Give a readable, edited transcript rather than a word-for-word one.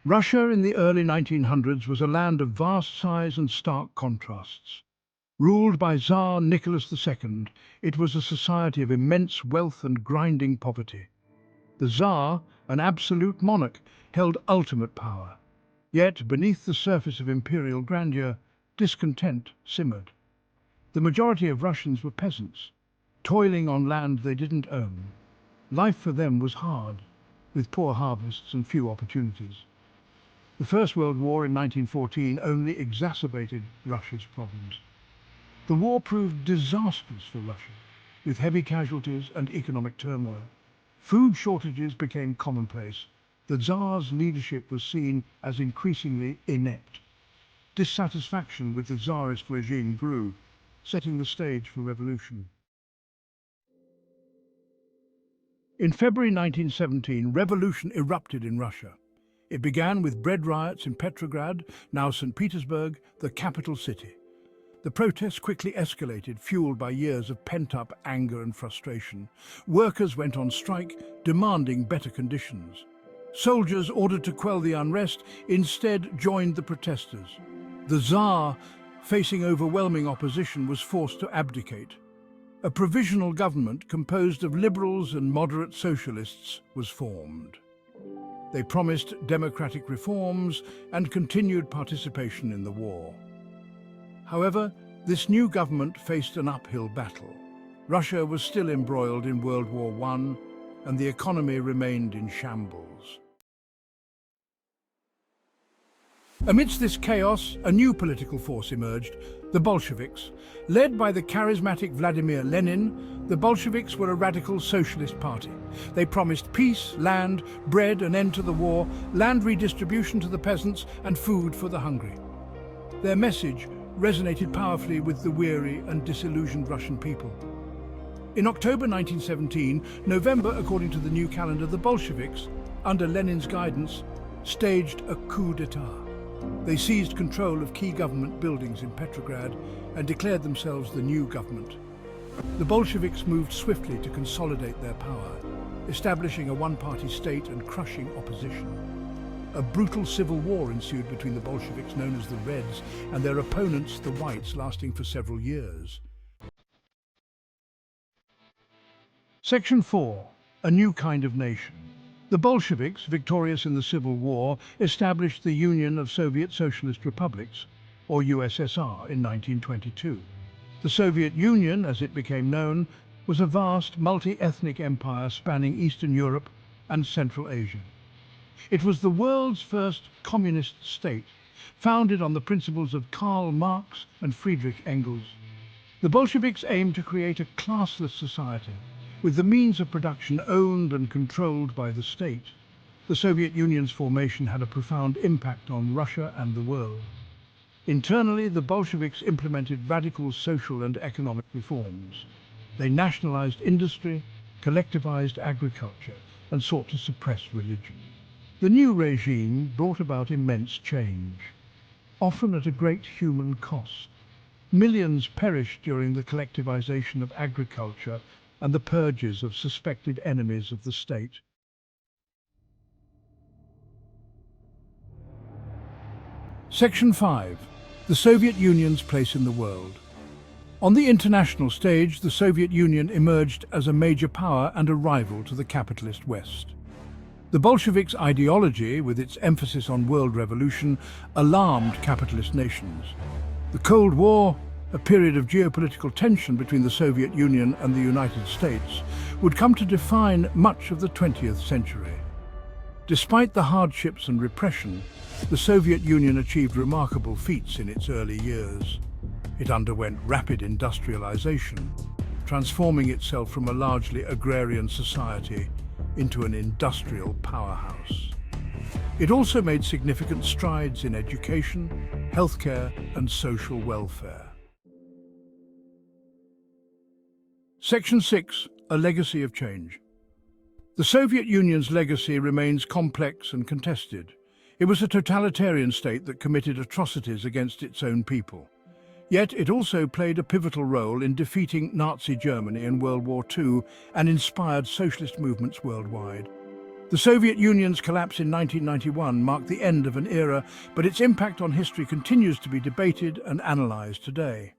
Russia in the early 1900s was a land of vast size and stark contrasts. Ruled by Tsar Nicholas II, it was a society of immense wealth and grinding poverty. The Tsar, an absolute monarch, held ultimate power. Yet, beneath the surface of imperial grandeur, discontent simmered. The majority of Russians were peasants, toiling on land they didn't own. Life for them was hard, with poor harvests and few opportunities. The First World War in 1914 only exacerbated Russia's problems. The war proved disastrous for Russia, with heavy casualties and economic turmoil. Food shortages became commonplace. The Tsar's leadership was seen as increasingly inept. Dissatisfaction with the Tsarist regime grew, setting the stage for revolution. In February 1917, revolution erupted in Russia. It began with bread riots in Petrograd, now St. Petersburg, the capital city. The protests quickly escalated, fueled by years of pent-up anger and frustration. Workers went on strike, demanding better conditions. Soldiers ordered to quell the unrest instead joined the protesters. The Tsar, facing overwhelming opposition, was forced to abdicate. A provisional government composed of liberals and moderate socialists was formed. They promised democratic reforms and continued participation in the war. However, this new government faced an uphill battle. Russia was still embroiled in World War I, and the economy remained in shambles. Amidst this chaos, a new political force emerged, the Bolsheviks. Led by the charismatic Vladimir Lenin, the Bolsheviks were a radical socialist party. They promised peace, land, bread, an end to the war, land redistribution to the peasants, and food for the hungry. Their message resonated powerfully with the weary and disillusioned Russian people. In October 1917, November according to the new calendar, the Bolsheviks, under Lenin's guidance, staged a coup d'etat. They seized control of key government buildings in Petrograd and declared themselves the new government. The Bolsheviks moved swiftly to consolidate their power, establishing a one-party state and crushing opposition. A brutal civil war ensued between the Bolsheviks, known as the Reds, and their opponents, the Whites, lasting for several years. Section 4. A new kind of nation. The Bolsheviks, victorious in the Civil War, established the Union of Soviet Socialist Republics, or USSR, in 1922. The Soviet Union, as it became known, was a vast multi-ethnic empire spanning Eastern Europe and Central Asia. It was the world's first communist state, founded on the principles of Karl Marx and Friedrich Engels. The Bolsheviks aimed to create a classless society, with the means of production owned and controlled by the state. The Soviet Union's formation had a profound impact on Russia and the world. Internally, the Bolsheviks implemented radical social and economic reforms. They nationalized industry, collectivized agriculture, and sought to suppress religion. The new regime brought about immense change, often at a great human cost. Millions perished during the collectivization of agriculture and the purges of suspected enemies of the state. Section 5. The Soviet Union's place in the world. On the international stage, the Soviet Union emerged as a major power and a rival to the capitalist West. The Bolsheviks' ideology, with its emphasis on world revolution, alarmed capitalist nations. The Cold War, a period of geopolitical tension between the Soviet Union and the United States, would come to define much of the 20th century. Despite the hardships and repression, the Soviet Union achieved remarkable feats in its early years. It underwent rapid industrialization, transforming itself from a largely agrarian society into an industrial powerhouse. It also made significant strides in education, healthcare, and social welfare. Section 6. A legacy of change. The Soviet Union's legacy remains complex and contested. It was a totalitarian state that committed atrocities against its own people. Yet it also played a pivotal role in defeating Nazi Germany in World War II and inspired socialist movements worldwide. The Soviet Union's collapse in 1991 marked the end of an era, but its impact on history continues to be debated and analysed today.